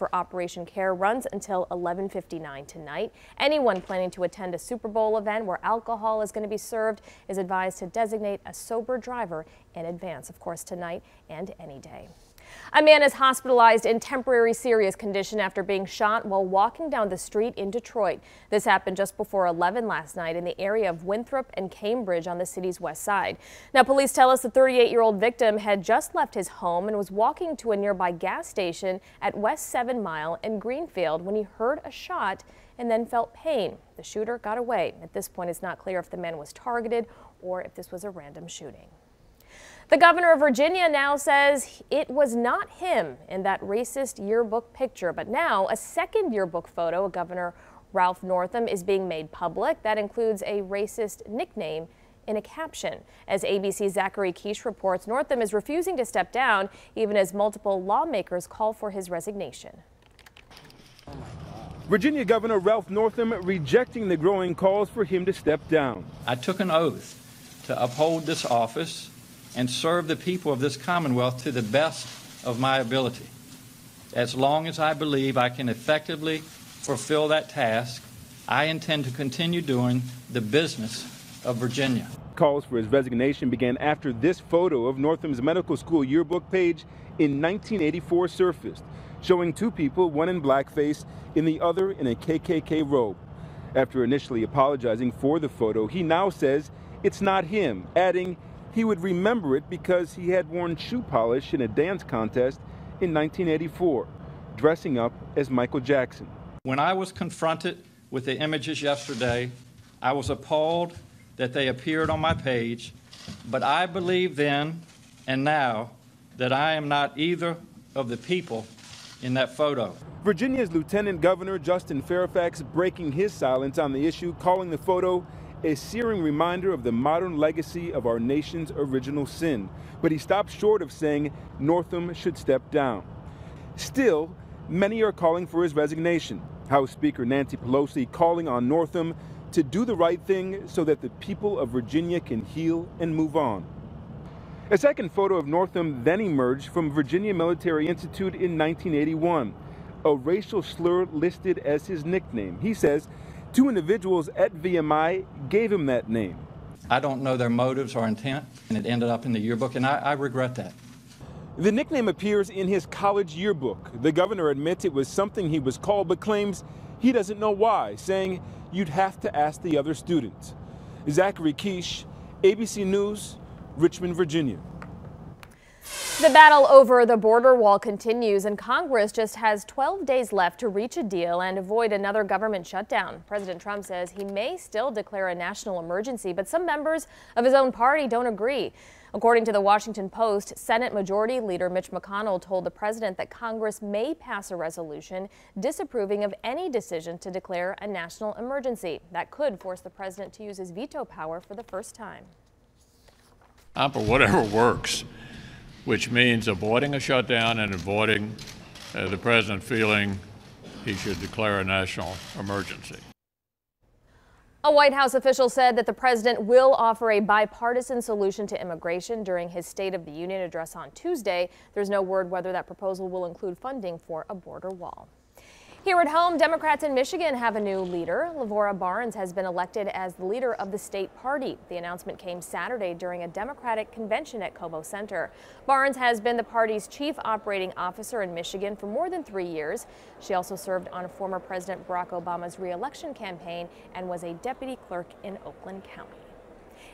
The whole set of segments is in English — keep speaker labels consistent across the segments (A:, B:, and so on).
A: for Operation Care runs until 11:59 tonight. Anyone planning to attend a Super Bowl event where alcohol is going to be served is advised to designate a sober driver in advance, of course, tonight and any day. A man is hospitalized in temporary serious condition after being shot while walking down the street in Detroit. This happened just before 11 last night in the area of Winthrop and Cambridge on the city's west side. Now, police tell us the 38-year-old victim had just left his home and was walking to a nearby gas station at West 7 Mile in Greenfield when he heard a shot and then felt pain. The shooter got away. At this point, it's not clear if the man was targeted or if this was a random shooting. The governor of Virginia now says it was not him in that racist yearbook picture, but now a second yearbook photo of Governor Ralph Northam is being made public. That includes a racist nickname in a caption. As ABC's Zachary Quiche reports, Northam is refusing to step down, even as multiple lawmakers call for his resignation.
B: Virginia Governor Ralph Northam rejecting the growing calls for him to step down.
C: I took an oath to uphold this office and serve the people of this Commonwealth to the best of my ability. As long as I believe I can effectively fulfill that task, I intend to continue doing the business of Virginia.
B: Calls for his resignation began after this photo of Northam's medical school yearbook page in 1984 surfaced, showing two people, one in blackface and the other in a KKK robe. After initially apologizing for the photo, he now says it's not him, adding he would remember it because he had worn shoe polish in a dance contest in 1984, dressing up as Michael Jackson.
C: When I was confronted with the images yesterday, I was appalled that they appeared on my page, but I believe then and now that I am not either of the people in that photo.
B: Virginia's Lieutenant Governor Justin Fairfax breaking his silence on the issue, calling the photo a searing reminder of the modern legacy of our nation's original sin. But he stopped short of saying Northam should step down. Still, many are calling for his resignation. House Speaker Nancy Pelosi calling on Northam to do the right thing so that the people of Virginia can heal and move on. A second photo of Northam then emerged from Virginia Military Institute in 1981, a racial slur listed as his nickname. He says two individuals at VMI gave him that name.
C: I don't know their motives or intent, and it ended up in the yearbook, and I regret that.
B: The nickname appears in his college yearbook. The governor admits it was something he was called, but claims he doesn't know why, saying you'd have to ask the other students. Zachary Quiche, ABC News, Richmond, Virginia.
A: The battle over the border wall continues, and Congress just has 12 days left to reach a deal and avoid another government shutdown. President Trump says he may still declare a national emergency, but some members of his own party don't agree. According to the Washington Post, Senate Majority Leader Mitch McConnell told the president that Congress may pass a resolution disapproving of any decision to declare a national emergency. That could force the president to use his veto power for the first time.
D: I'm for whatever works, which means avoiding a shutdown and avoiding the president feeling he should declare a national emergency.
A: A White House official said that the president will offer a bipartisan solution to immigration during his State of the Union address on Tuesday. There's no word whether that proposal will include funding for a border wall. Here at home, Democrats in Michigan have a new leader. Lavora Barnes has been elected as the leader of the state party. The announcement came Saturday during a Democratic convention at Cobo Center. Barnes has been the party's chief operating officer in Michigan for more than 3 years. She also served on former President Barack Obama's re-election campaign and was a deputy clerk in Oakland County.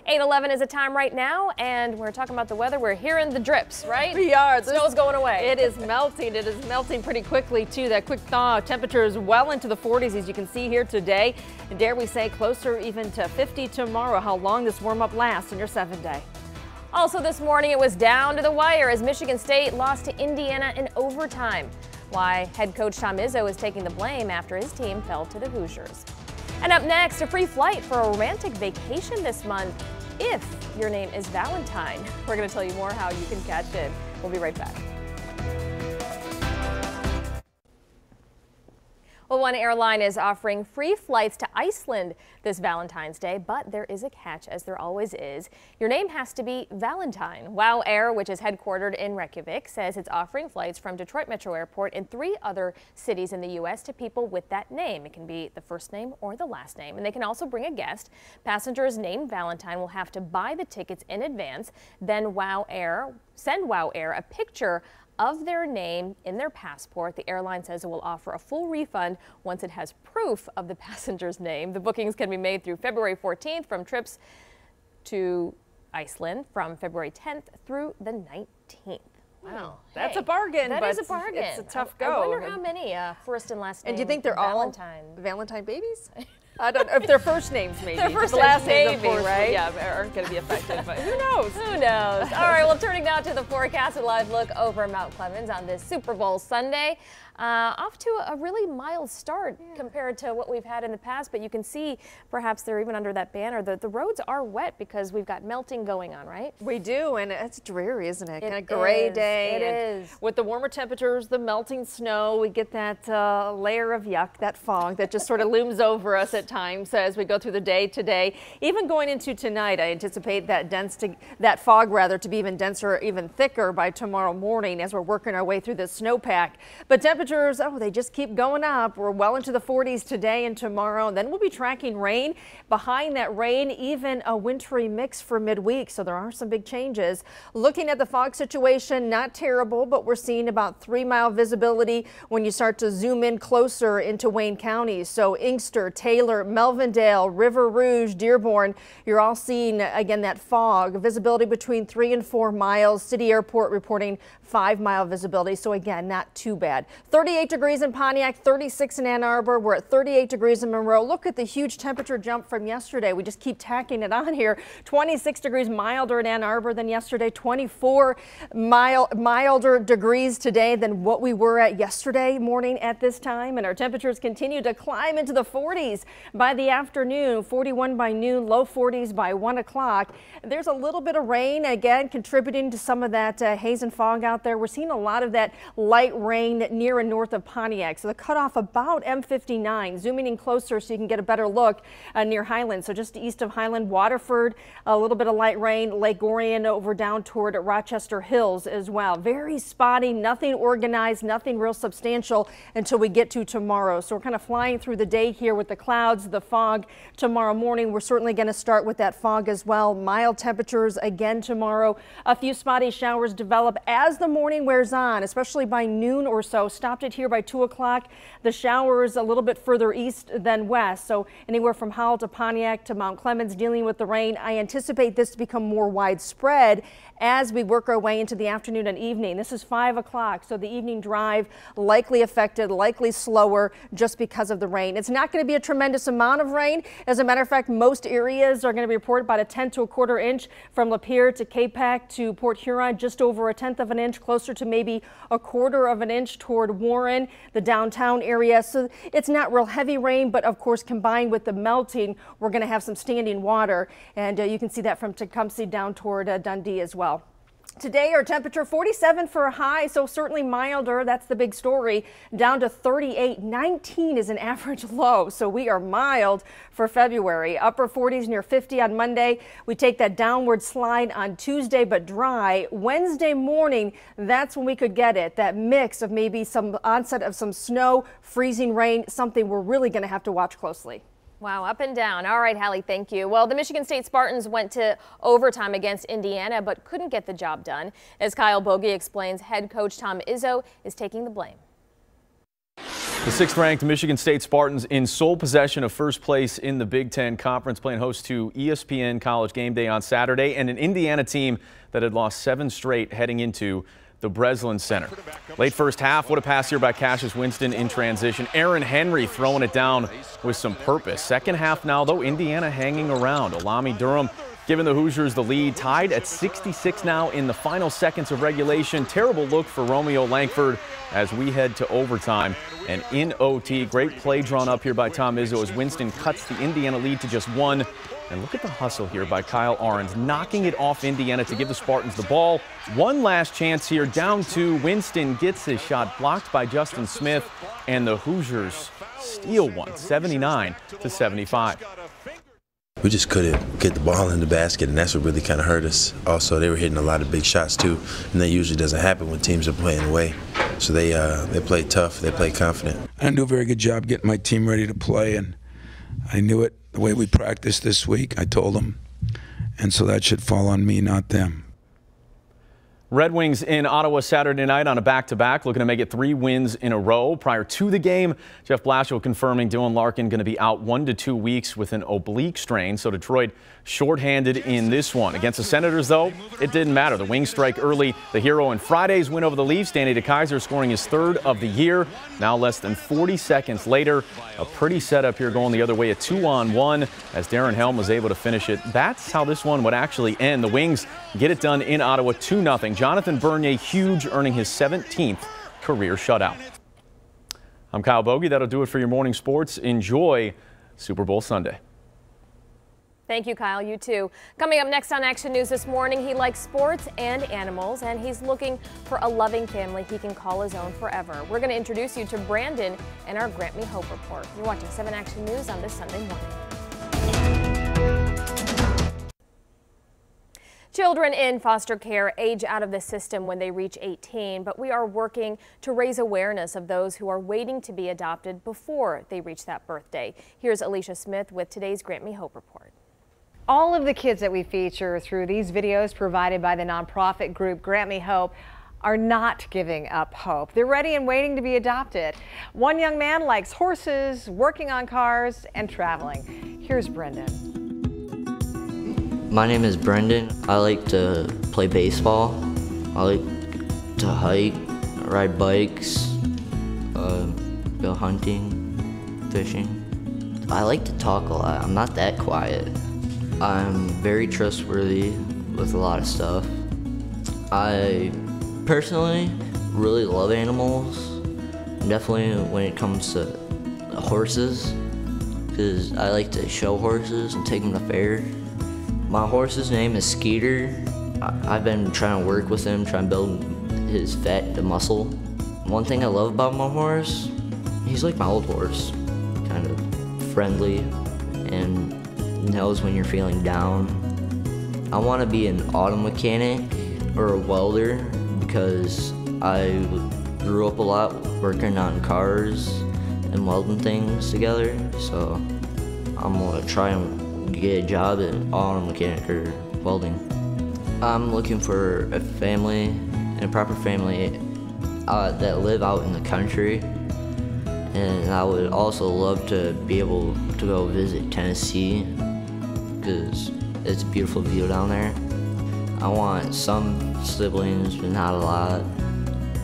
A: 8:11 is the time right now, and we're talking about the weather. We're hearing the drips, right?
E: We are.
A: The snow's going away.
E: It is melting. It is melting pretty quickly, too. That quick thaw. Temperatures well into the 40s, as you can see here today. And dare we say closer even to 50 tomorrow. How long this warm-up lasts in your 7-day.
A: Also this morning, it was down to the wire as Michigan State lost to Indiana in overtime. Why head coach Tom Izzo is taking the blame after his team fell to the Hoosiers. And up next, a free flight for a romantic vacation this month if your name is Valentine. We're going to tell you more how you can catch it. We'll be right back. Well, one airline is offering free flights to Iceland this Valentine's Day, but there is a catch, as there always is. Your name has to be Valentine. WOW Air, which is headquartered in Reykjavik, says it's offering flights from Detroit Metro Airport and 3 other cities in the U.S. to people with that name. It can be the first name or the last name, and they can also bring a guest. Passengers named Valentine will have to buy the tickets in advance, then send WOW Air a picture of their name in their passport. The airline says it will offer a full refund once it has proof of the passenger's name. The bookings can be made through February 14th from trips to Iceland from February 10th through the 19th. Wow,
E: that's a bargain.
A: That is a bargain.
E: It's a tough go.
A: I wonder how many first and last name.
E: And do you think they're
A: Valentine?
E: all Valentine babies? I don't know if their first names maybe.
A: Their first
E: the last
A: names,
E: names, of course,
A: right?
E: Yeah, aren't going to be affected, but who knows?
A: Who knows? All right, well, turning now to the forecast, a live look over Mount Clemens on this Super Bowl Sunday. Off to a really mild start compared to what we've had in the past, but you can see perhaps they're even under that banner. The roads are wet because we've got melting going on, right?
E: We do, and it's dreary, isn't it? Kind of gray day.
A: It is.
E: With the warmer temperatures, the melting snow, we get that layer of yuck, that fog that just sort of looms over us at times as we go through the day today. Even going into tonight, I anticipate that fog to be even denser, even thicker by tomorrow morning as we're working our way through this snowpack. But temperatures, they just keep going up. We're well into the 40s today and tomorrow. And then we'll be tracking rain. Behind that rain, even a wintry mix for midweek. So there are some big changes. Looking at the fog situation, not terrible, but we're seeing about 3-mile visibility when you start to zoom in closer into Wayne County. So Inkster, Taylor, Melvindale, River Rouge, Dearborn, you're all seeing again that fog. Visibility between 3 and 4 miles. City Airport reporting 5-mile visibility. So again, not too bad. 38 degrees in Pontiac, 36 in Ann Arbor. We're at 38 degrees in Monroe. Look at the huge temperature jump from yesterday. We just keep tacking it on here. 26 degrees milder in Ann Arbor than yesterday. 24 milder degrees today than what we were at yesterday morning at this time. And our temperatures continue to climb into the 40s by the afternoon. 41 by noon, low 40s by 1 o'clock. There's a little bit of rain again contributing to some of that haze and fog out there. We're seeing a lot of that light rain near and north of Pontiac. So the cutoff about M59, zooming in closer so you can get a better look near Highland. So just east of Highland, Waterford, a little bit of light rain, Lake Orion over down toward Rochester Hills as well. Very spotty, nothing organized, nothing real substantial until we get to tomorrow. So we're kind of flying through the day here with the clouds, the fog. Tomorrow morning, we're certainly going to start with that fog as well. Mild temperatures again tomorrow. A few spotty showers develop as the morning wears on, especially by noon or so. Stopped it here by 2 o'clock. The showers a little bit further east than west. So anywhere from Howell to Pontiac to Mount Clemens dealing with the rain. I anticipate this to become more widespread as we work our way into the afternoon and evening. This is 5 o'clock, so the evening drive likely affected, likely slower just because of the rain. It's not going to be a tremendous amount of rain. As a matter of fact, most areas are going to be reported about a 10 to a quarter inch from Lapeer to Capac to Port Huron, just over a 1/10 of an inch, closer to maybe a 1/4 of an inch toward Warren, the downtown area. So it's not real heavy rain, but of course combined with the melting, we're going to have some standing water, and you can see that from Tecumseh down toward Dundee as well. Today, our temperature 47 for a high, so certainly milder. That's the big story. Down to 38. 19 is an average low, so we are mild for February. Upper 40s near 50 on Monday. We take that downward slide on Tuesday, but dry. Wednesday morning, that's when we could get it. That mix of maybe some onset of some snow, freezing rain, something we're really going to have to watch closely.
A: Wow, up and down. All right, Hallie, thank you. Well, the Michigan State Spartans went to overtime against Indiana, but couldn't get the job done. As Kyle Bogie explains, head coach Tom Izzo is taking the blame.
F: The 6th-ranked Michigan State Spartans in sole possession of first place in the Big Ten Conference, playing host to ESPN College Game Day on Saturday, and an Indiana team that had lost 7 straight heading into the Breslin Center. Late first half, what a pass here by Cassius Winston in transition. Aaron Henry throwing it down with some purpose. Second half now, though, Indiana hanging around. Alami Durham giving the Hoosiers the lead, tied at 66 now in the final seconds of regulation. Terrible look for Romeo Langford as we head to overtime. And in OT, great play drawn up here by Tom Izzo as Winston cuts the Indiana lead to just 1. And look at the hustle here by Kyle Ahrens, knocking it off Indiana to give the Spartans the ball. One last chance here, down 2. Winston gets his shot blocked by Justin Smith. and the Hoosiers steal one, 79-75.
G: We just couldn't get the ball in the basket, and that's what really kind of hurt us. Also, they were hitting a lot of big shots too, and that usually doesn't happen when teams are playing away. So they played tough, they played confident.
H: I didn't do a very good job getting my team ready to play, and I knew it the way we practiced this week. I told them, and so that should fall on me, not them.
F: Red Wings in Ottawa Saturday night on a back-to-back, looking to make it 3 wins in a row. Prior to the game, Jeff Blashill confirming Dylan Larkin going to be out 1 to 2 weeks with an oblique strain. So Detroit shorthanded in this one. Against the Senators, though, it didn't matter. The Wings strike early. The hero in Friday's win over the Leafs, Danny DeKeyser scoring his 3rd of the year. Now less than 40 seconds later, a pretty setup here going the other way, a 2-on-1 as Darren Helm was able to finish it. That's how this one would actually end. The Wings get it done in Ottawa 2-0. Jonathan Bernier, huge, earning his 17th career shutout. I'm Kyle Bogey. That'll do it for your morning sports. Enjoy Super Bowl Sunday.
A: Thank you, Kyle. You too. Coming up next on Action News this morning, he likes sports and animals, and he's looking for a loving family he can call his own forever. We're going to introduce you to Brandon and our Grant Me Hope report. You're watching 7 Action News on this Sunday morning. Children in foster care age out of the system when they reach 18, but we are working to raise awareness of those who are waiting to be adopted before they reach that birthday. Here's Alicia Smith with today's Grant Me Hope report.
E: All of the kids that we feature through these videos provided by the nonprofit group Grant Me Hope are not giving up hope. They're ready and waiting to be adopted. One young man likes horses, working on cars, and traveling. Here's Brendan.
I: My name is Brendan. I like to play baseball. I like to hike, ride bikes, go hunting, fishing. I like to talk a lot. I'm not that quiet. I'm very trustworthy with a lot of stuff. I personally really love animals, definitely when it comes to horses, because I like to show horses and take them to fair. My horse's name is Skeeter. I've been trying to work with him, trying to build his fat to muscle. One thing I love about my horse, he's like my old horse, kind of friendly and knows when you're feeling down. I want to be an auto mechanic or a welder because I grew up a lot working on cars and welding things together, so I'm going to try and get a job in auto mechanic or welding. I'm looking for a family, and a proper family that live out in the country, and I would also love to be able to go visit Tennessee because it's a beautiful view down there. I want some siblings, but not a lot,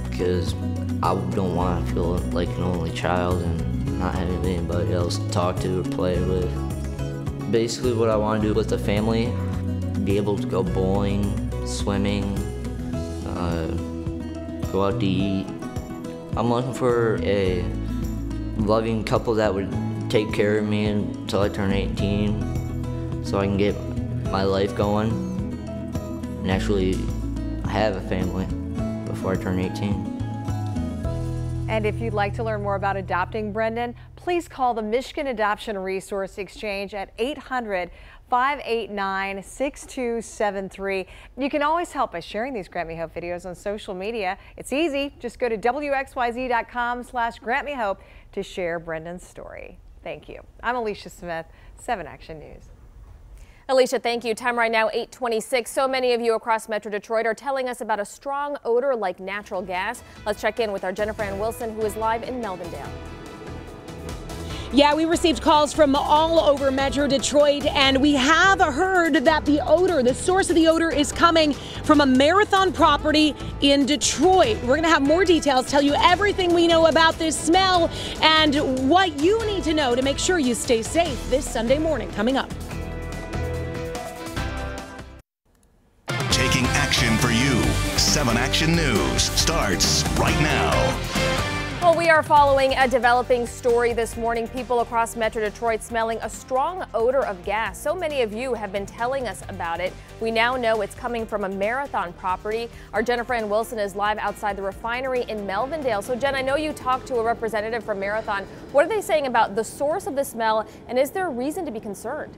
I: because I don't want to feel like an only child and not having anybody else to talk to or play with. Basically what I want to do with the family, be able to go bowling, swimming, go out to eat. I'm looking for a loving couple that would take care of me until I turn 18 so I can get my life going and actually have a family before I turn 18.
E: And if you'd like to learn more about adopting Brendan, please call the Michigan Adoption Resource Exchange at 800-589-6273. You can always help by sharing these Grant Me Hope videos on social media. It's easy. Just go to WXYZ.com/GrantMeHope to share Brendan's story. Thank you. I'm Alicia Smith, 7 Action News.
A: Alicia, thank you. Time right now, 8:26. So many of you across Metro Detroit are telling us about a strong odor like natural gas. Let's check in with our Jennifer Ann Wilson, who is live in Melvindale.
J: Yeah, we received calls from all over Metro Detroit, and we have heard that the odor, the source of the odor, is coming from a Marathon property in Detroit. We're going to have more details, tell you everything we know about this smell and what you need to know to make sure you stay safe this Sunday morning. Coming up.
K: Taking action for you. 7 Action News starts right now.
A: Well, we are following a developing story this morning. People across Metro Detroit smelling a strong odor of gas. So many of you have been telling us about it. We now know it's coming from a Marathon property. Our Jennifer Ann Wilson is live outside the refinery in Melvindale. So Jen, I know you talked to a representative from Marathon. What are they saying about the source of the smell, and is there a reason to be concerned?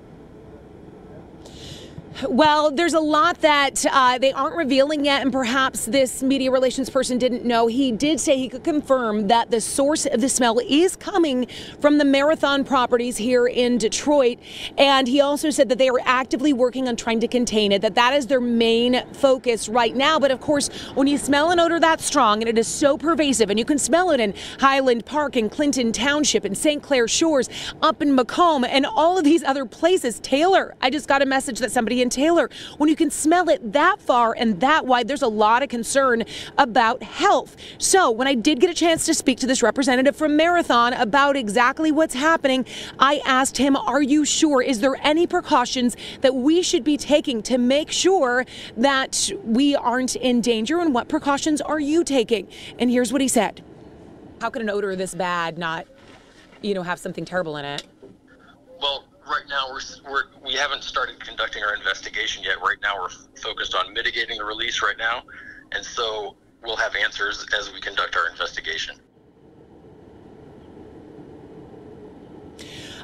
J: Well, there's a lot that they aren't revealing yet, and perhaps this media relations person didn't know. He did say he could confirm that the source of the smell is coming from the Marathon properties here in Detroit, and he also said that they are actively working on trying to contain it, that is their main focus right now. But of course, when you smell an odor that strong and it is so pervasive, and you can smell it in Highland Park and Clinton Township and St. Clair Shores, up in Macomb, and all of these other places. Taylor, I just got a message that somebody in Taylor, when you can smell it that far and that wide, there's a lot of concern about health. So when I did get a chance to speak to this representative from Marathon about exactly what's happening, I asked him, are you sure? Is there any precautions that we should be taking to make sure that we aren't in danger? And what precautions are you taking? And here's what he said. How could an odor this bad not, have something terrible in it?
K: Well, right now we haven't started conducting our investigation yet. Right now we're focused on mitigating the release right now, and so we'll have answers as we conduct our investigation.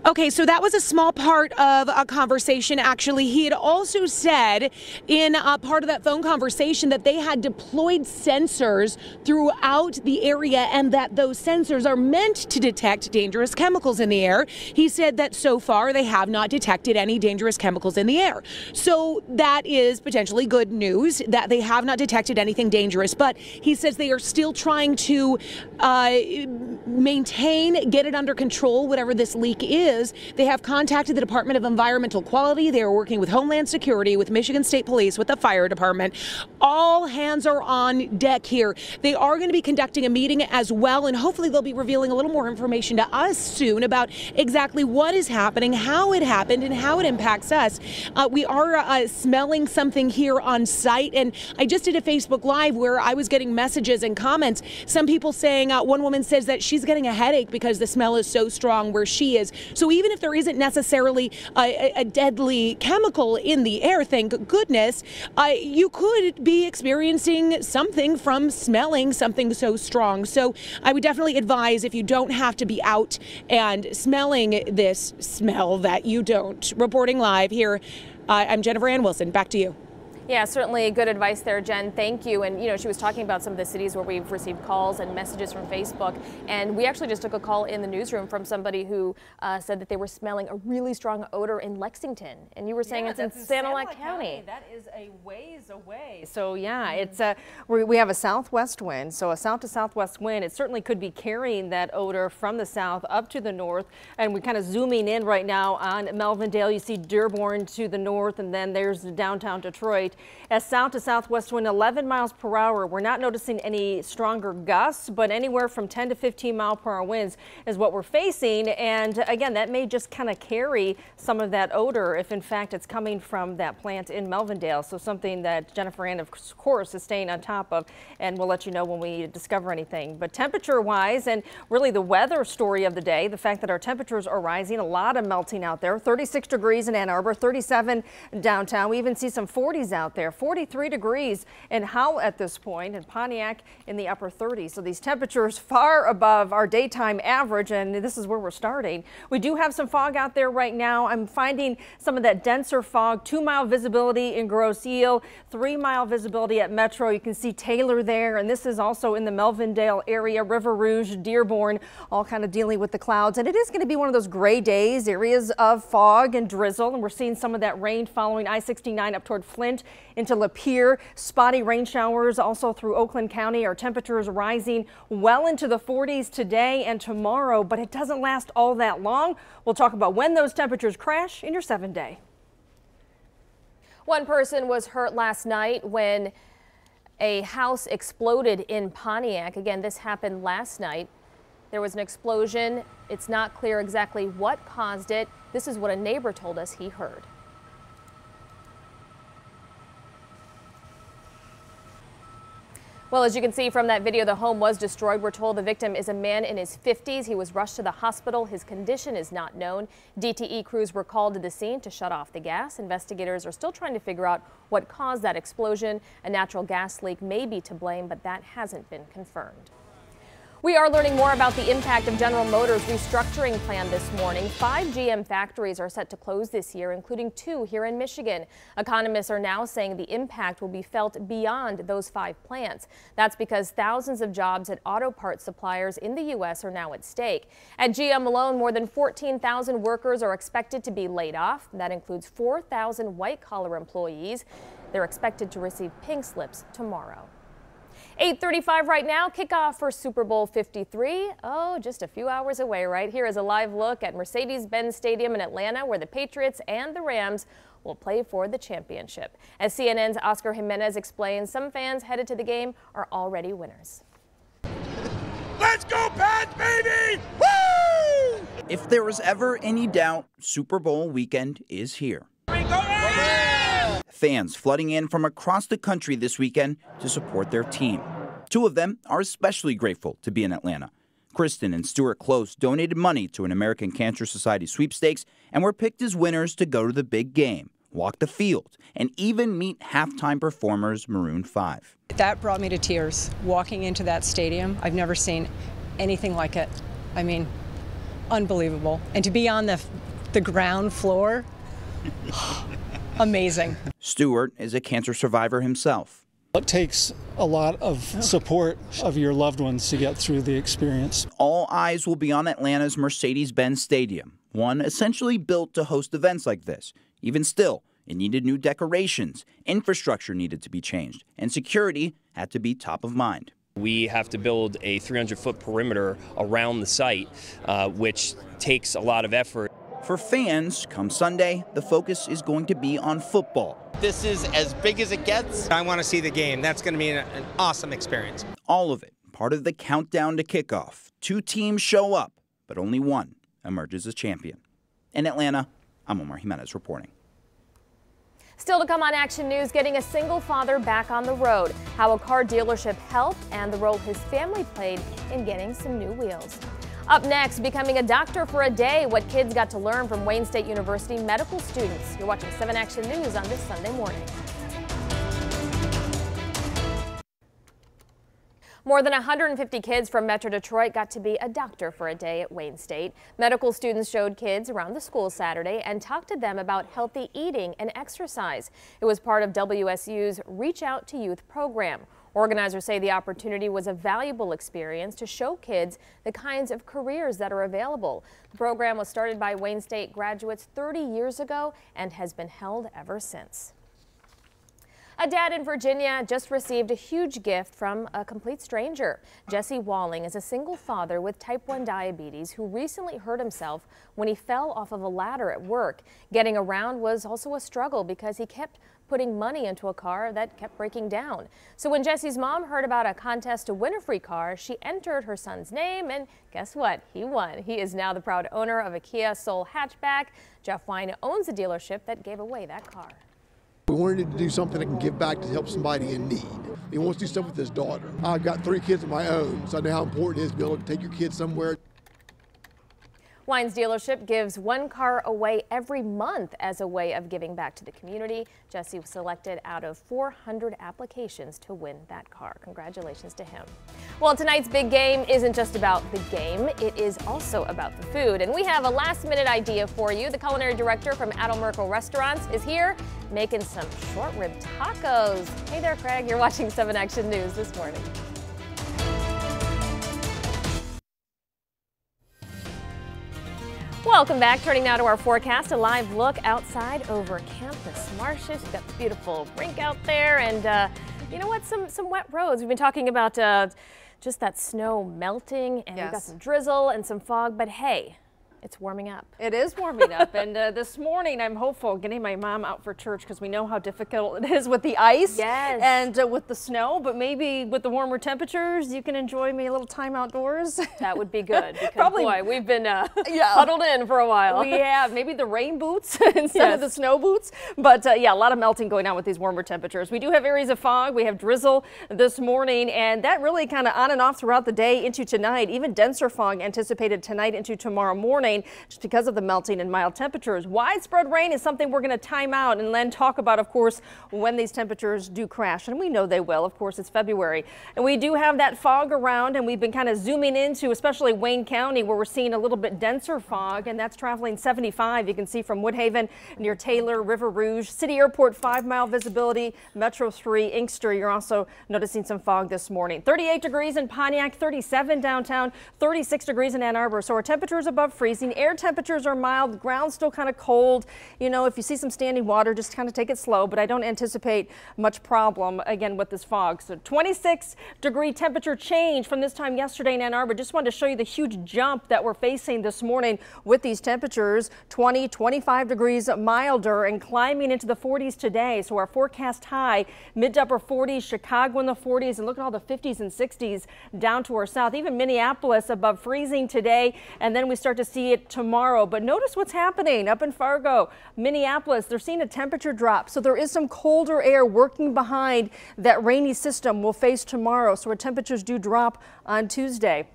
J: Okay, so that was a small part of a conversation, actually. He had also said in a part of that phone conversation that they had deployed sensors throughout the area and that those sensors are meant to detect dangerous chemicals in the air. He said that so far they have not detected any dangerous chemicals in the air. So that is potentially good news that they have not detected anything dangerous. But he says they are still trying to get it under control, whatever this leak is. They have contacted the Department of Environmental Quality. They are working with Homeland Security, with Michigan State Police, with the fire department. All hands are on deck here. They are going to be conducting a meeting as well, and hopefully they'll be revealing a little more information to us soon about exactly what is happening, how it happened, and how it impacts us. We are smelling something here on site, and I just did a Facebook Live where I was getting messages and comments. Some people saying, one woman says that she's getting a headache because the smell is so strong where she is. So even if there isn't necessarily a deadly chemical in the air, thank goodness, you could be experiencing something from smelling something so strong. So I would definitely advise, if you don't have to be out and smelling this smell, that you don't. Reporting live here, I'm Jennifer Ann Wilson. Back to you.
A: Yeah, certainly good advice there, Jen. Thank you. And, she was talking about some of the cities where we've received calls and messages from Facebook. And we actually just took a call in the newsroom from somebody who said that they were smelling a really strong odor in Lexington. And you were saying it's in Sanilac County.
E: That is a ways away. So, yeah, it's we have a southwest wind. So a south to southwest wind. It certainly could be carrying that odor from the south up to the north. And we're kind of zooming in right now on Melvindale. You see Dearborn to the north, and then there's downtown Detroit. As south to southwest wind 11 miles per hour. We're not noticing any stronger gusts, but anywhere from 10 to 15 mile per hour winds is what we're facing. And again, that may just kind of carry some of that odor if in fact it's coming from that plant in Melvindale. So something that Jennifer Ann, of course, is staying on top of, and we'll let you know when we discover anything. But temperature wise, and really the weather story of the day, the fact that our temperatures are rising, a lot of melting out there. 36 degrees in Ann Arbor, 37 downtown. We even see some 40s out there, 43 degrees in Howell at this point, and Pontiac in the upper 30s. So these temperatures far above our daytime average, and this is where we're starting. We do have some fog out there right now. I'm finding some of that denser fog, 2-mile visibility in Grosse Ile, 3-mile visibility at Metro. You can see Taylor there, and this is also in the Melvindale area, River Rouge, Dearborn, all kind of dealing with the clouds. And it is going to be one of those gray days, areas of fog and drizzle, and we're seeing some of that rain following I-69 up toward Flint into Lapeer. Spotty rain showers also through Oakland County. Our temperatures rising well into the 40s today and tomorrow, but it doesn't last all that long. We'll talk about when those temperatures crash in your 7-day.
A: One person was hurt last night when a house exploded in Pontiac. Again, this happened last night. There was an explosion. It's not clear exactly what caused it. This is what a neighbor told us he heard. Well, as you can see from that video, the home was destroyed. We're told the victim is a man in his 50s. He was rushed to the hospital. His condition is not known. DTE crews were called to the scene to shut off the gas. Investigators are still trying to figure out what caused that explosion. A natural gas leak may be to blame, but that hasn't been confirmed. We are learning more about the impact of General Motors' restructuring plan this morning. 5 GM factories are set to close this year, including 2 here in Michigan. Economists are now saying the impact will be felt beyond those 5 plants. That's because thousands of jobs at auto parts suppliers in the U.S. are now at stake. At GM alone, more than 14,000 workers are expected to be laid off. That includes 4,000 white-collar employees. They're expected to receive pink slips tomorrow. 8:35 right now, kickoff for Super Bowl 53. Oh, just a few hours away. Right here is a live look at Mercedes-Benz Stadium in Atlanta, where the Patriots and the Rams will play for the championship. As CNN's Oscar Jimenez explains, some fans headed to the game are already winners.
L: Let's go, Pats, baby! Woo! If there was ever any doubt, Super Bowl weekend is here. Fans flooding in from across the country this weekend to support their team. 2 of them are especially grateful to be in Atlanta. Kristen and Stuart Close donated money to an American Cancer Society sweepstakes and were picked as winners to go to the big game, walk the field, and even meet halftime performers Maroon 5.
M: That brought me to tears. Walking into that stadium, I've never seen anything like it. I mean, unbelievable. And to be on the ground floor, amazing.
L: Stuart is a cancer survivor himself.
N: It takes a lot of support of your loved ones to get through the experience.
L: All eyes will be on Atlanta's Mercedes-Benz Stadium, one essentially built to host events like this. Even still, it needed new decorations, infrastructure needed to be changed, and security had to be top of mind.
O: We have to build a 300-foot perimeter around the site, which takes a lot of effort.
L: For fans, come Sunday, the focus is going to be on football.
P: This is as big as it gets. I want to see the game. That's going to be an awesome experience.
L: All of it, part of the countdown to kickoff. 2 teams show up, but only one emerges as champion. In Atlanta, I'm Omar Jimenez reporting.
A: Still to come on Action News, getting a single father back on the road, how a car dealership helped, and the role his family played in getting some new wheels. Up next, becoming a doctor for a day, what kids got to learn from Wayne State University medical students. You're watching 7 Action News on this Sunday morning. More than 150 kids from Metro Detroit got to be a doctor for a day at Wayne State. Medical students showed kids around the school Saturday and talked to them about healthy eating and exercise. It was part of WSU's Reach Out to Youth program. Organizers say the opportunity was a valuable experience to show kids the kinds of careers that are available. The program was started by Wayne State graduates 30 years ago and has been held ever since. A dad in Virginia just received a huge gift from a complete stranger. Jesse Walling is a single father with type 1 diabetes who recently hurt himself when he fell off of a ladder at work. Getting around was also a struggle because he kept putting money into a car that kept breaking down. So when Jesse's mom heard about a contest to win a free car, she entered her son's name, and guess what? He won. He is now the proud owner of a Kia Soul hatchback. Jeff Wine owns the dealership that gave away that car.
Q: We wanted to do something that can give back to help somebody in need. He wants to do stuff with his daughter. I've got 3 kids of my own, so I know how important it is to be able to take your kids somewhere.
A: Wine's dealership gives 1 car away every month as a way of giving back to the community. Jesse was selected out of 400 applications to win that car. Congratulations to him. Well, tonight's big game isn't just about the game, it is also about the food. And we have a last-minute idea for you. The culinary director from Adel Merkel Restaurants is here making some short rib tacos. Hey there, Craig. You're watching 7 Action News this morning. Welcome back. Turning now to our forecast, a live look outside over Campus Martius. We've got the beautiful rink out there, and you know what? Some wet roads. We've been talking about just that snow melting, and we've got some drizzle and some fog. But hey, It's warming up.
E: It is warming up, and this morning I'm hopeful getting my mom out for church because we know how difficult it is with the ice and with the snow, but maybe with the warmer temperatures you can enjoy me a little time outdoors.
A: That would be good because
E: Probably,
A: boy, we've been huddled in for a while.
E: We have maybe the rain boots instead of the snow boots, but yeah, a lot of melting going on with these warmer temperatures. We do have areas of fog. We have drizzle this morning, and that really kind of on and off throughout the day into tonight. Even denser fog anticipated tonight into tomorrow morning, just because of the melting and mild temperatures. Widespread rain is something we're going to time out and then talk about, of course, when these temperatures do crash. And we know they will. Of course, it's February. And we do have that fog around, and we've been kind of zooming into, especially Wayne County, where we're seeing a little bit denser fog, and that's traveling 75. You can see from Woodhaven near Taylor, River Rouge, City Airport, 5-mile visibility, Metro 3, Inkster. You're also noticing some fog this morning. 38 degrees in Pontiac, 37 downtown, 36 degrees in Ann Arbor. So our temperatures above freezing. Air temperatures are mild. The ground's still kind of cold. You know, if you see some standing water, just kind of take it slow, but I don't anticipate much problem again with this fog. So 26-degree temperature change from this time yesterday in Ann Arbor. Just wanted to show you the huge jump that we're facing this morning with these temperatures. 20, 25 degrees milder and climbing into the 40s today. So our forecast high, mid to upper 40s, Chicago in the 40s, and look at all the 50s and 60s down to our south. Even Minneapolis above freezing today, and then we start to see it tomorrow. But notice what's happening up in Fargo, Minneapolis. They're seeing a temperature drop, so there is some colder air working behind that rainy system we'll face tomorrow. So our temperatures do drop on Tuesday.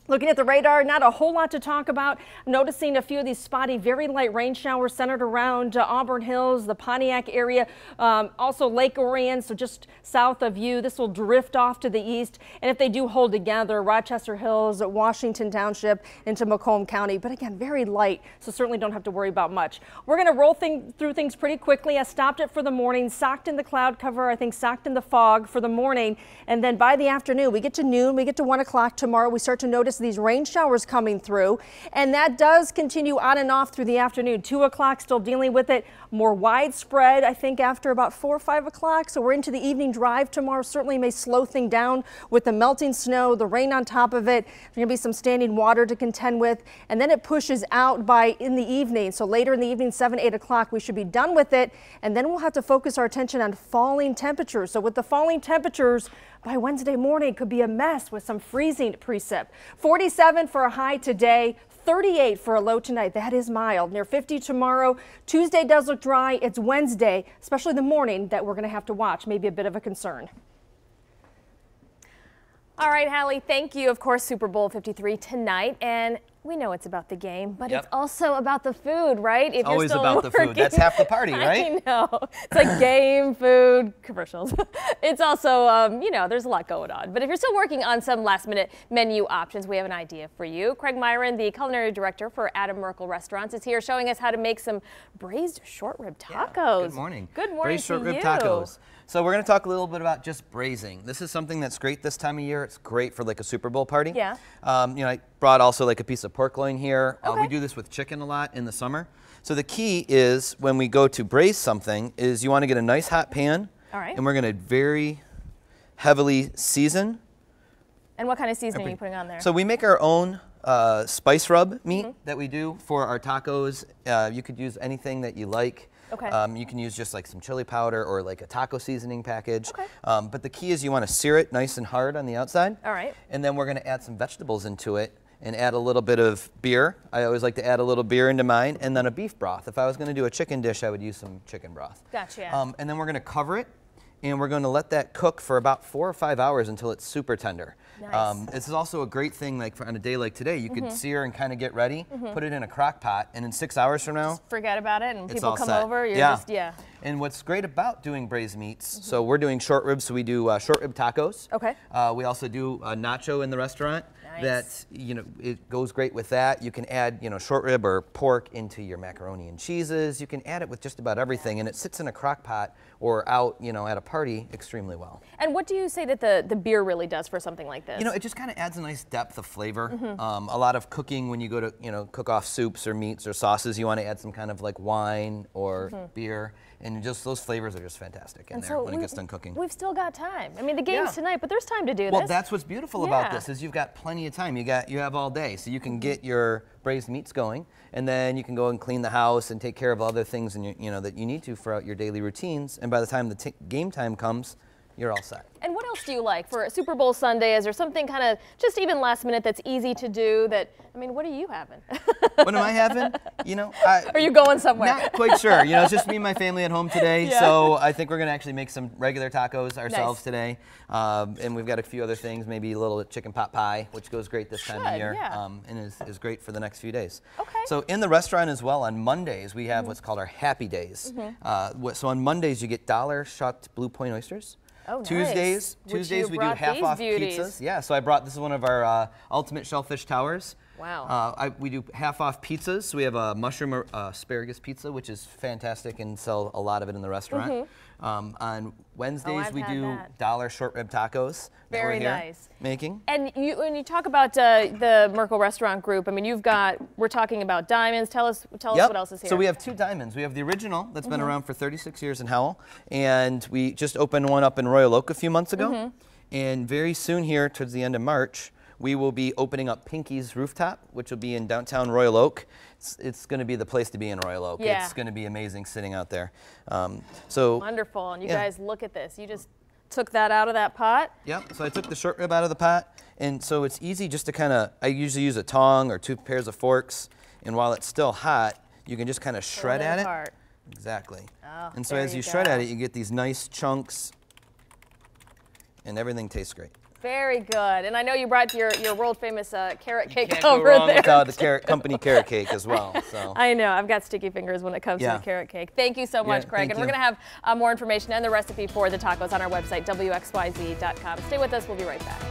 E: Looking at the radar, not a whole lot to talk about. Noticing a few of these spotty, very light rain showers centered around Auburn Hills, the Pontiac area, also Lake Orion, so just south of you. This will drift off to the east, and if they do hold together, Rochester Hills, Washington Township into Macomb County. But again, very light, so certainly don't have to worry about much. We're going to roll through things pretty quickly. I stopped it for the morning, socked in the cloud cover, I think socked in the fog for the morning, and then by the afternoon, we get to noon, we get to 1 o'clock tomorrow, we start to notice these rain showers coming through, and that does continue on and off through the afternoon. 2 o'clock, still dealing with it. More widespread, I think, after about 4 or 5 o'clock. So we're into the evening drive tomorrow. Certainly may slow things down with the melting snow, the rain on top of it. There's going to be some standing water to contend with, and then it pushes out by in the evening. So later in the evening, 7, 8 o'clock, we should be done with it, and then we'll have to focus our attention on falling temperatures. So with the falling temperatures, by Wednesday morning could be a mess with some freezing precip. 47 for a high today, 38 for a low tonight. That is mild. Near 50 tomorrow. Tuesday does look dry. It's Wednesday, especially the morning, that we're going to have to watch. Maybe a bit of a concern.
A: All right, Hallie, thank you. Of course, Super Bowl 53 tonight, and we know it's about the game, but it's also about the food, right?
R: It's always about the food. That's half the party, right?
A: I know. It's like game, food, commercials. It's also, you know, there's a lot going on. But if you're still working on some last-minute menu options, we have an idea for you. Craig Myron, the culinary director for Adam Merkel Restaurants, is here showing us how to make some braised short rib tacos.
R: Yeah, good morning.
A: Good morning
R: Braised short rib tacos. So we're going to talk a little bit about just braising. This is something that's great this time of year. It's great for like a Super Bowl party.
A: Yeah.
R: You know, I brought also like a piece of pork loin here. We do this with chicken a lot in the summer. So the key is when we go to braise something is you want to get a nice hot pan.
A: All right.
R: And we're going to very heavily season.
A: And what kind of seasoning are you putting on there?
R: So we make our own spice rub meat that we do for our tacos. You could use anything that you like.
A: Okay.
R: You can use just like some chili powder or like a taco seasoning package. Okay. But the key is you want to sear it nice and hard on the outside.
A: All right.
R: And then we're going to add some vegetables into it and add a little bit of beer. I always like to add a little beer into mine, and then a beef broth. If I was going to do a chicken dish, I would use some chicken broth.
A: Gotcha.
R: And then we're going to cover it, and we're going to let that cook for about 4 or 5 hours until it's super tender.
A: Nice.
R: This is also a great thing, like on a day like today, you could sear and kind of get ready, put it in a crock pot, and in 6 hours from now,
A: just forget about it, and people come
R: set.
A: over. You're just
R: And what's great about doing braised meats, so we're doing short ribs, so we do short rib tacos.
A: Okay.
R: We also do nacho in the restaurant. That, you know, it goes great with that. You can add, you know, short rib or pork into your macaroni and cheeses. You can add it with just about everything, and it sits in a crock pot or out, you know, at a party extremely well.
A: And what do you say that the beer really does for something like this?
R: You know, it just kind of adds a nice depth of flavor. A lot of cooking, when you go to, you know, cook off soups or meats or sauces, you want to add some kind of like wine or beer. And just those flavors are just fantastic in there when it gets done cooking.
A: We've still got time. I mean, the game's tonight, but there's time to do this.
R: Well, that's what's beautiful about this is you've got plenty of time. You have all day, so you can get your braised meats going, and then you can go and clean the house and take care of other things and that you need to throughout your daily routines. And by the time the game time comes, you're all set.
A: And what else do you like for Super Bowl Sunday? Is there something kind of just even last minute that's easy to do? What are you having?
R: What am I having?
A: Are you going somewhere?
R: Not quite sure. It's just me and my family at home today. Yeah. So I think we're going to actually make some regular tacos ourselves today. And we've got a few other things, maybe a little chicken pot pie, which goes great this time of year, and is great for the next few days.
A: Okay.
R: So in the restaurant as well, on Mondays, we have what's called our Happy Days. So on Mondays, you get $1 Blue Point oysters.
A: Oh,
R: Tuesdays we do half-off pizzas. Yeah, so this is one of our ultimate shellfish towers.
A: Wow.
R: We do half-off pizzas. So we have a mushroom asparagus pizza, which is fantastic, and sell a lot of it in the restaurant. On Wednesdays, we do $1 short rib tacos.
A: Very nice.
R: Making.
A: And when you talk about the Merkel Restaurant Group, we're talking about diamonds. Tell us what else is here.
R: So we have 2 diamonds. We have the original that's been around for 36 years in Howell, and we just opened one up in Royal Oak a few months ago. And very soon here, towards the end of March, we will be opening up Pinky's Rooftop, which will be in downtown Royal Oak. It's going to be the place to be in Royal Oak.
A: Yeah.
R: It's going to be amazing sitting out there. So
A: wonderful. And you guys, look at this. You just took that out of that pot?
R: Yep. So I took the short rib out of the pot. And so it's easy just to I usually use a tong or 2 pairs of forks. And while it's still hot, you can just kind of shred at it. Exactly.
A: Oh,
R: and so as you shred at it, you get these nice chunks, and everything tastes great.
A: Very good. And I know you brought your world famous carrot cake
R: Can't
A: over
R: go wrong
A: there.
R: without the company carrot cake as well. So.
A: I know. I've got sticky fingers when it comes to the carrot cake. Thank you so much, Craig. And we're going to have more information and the recipe for the tacos on our website, WXYZ.com. Stay with us. We'll be right back.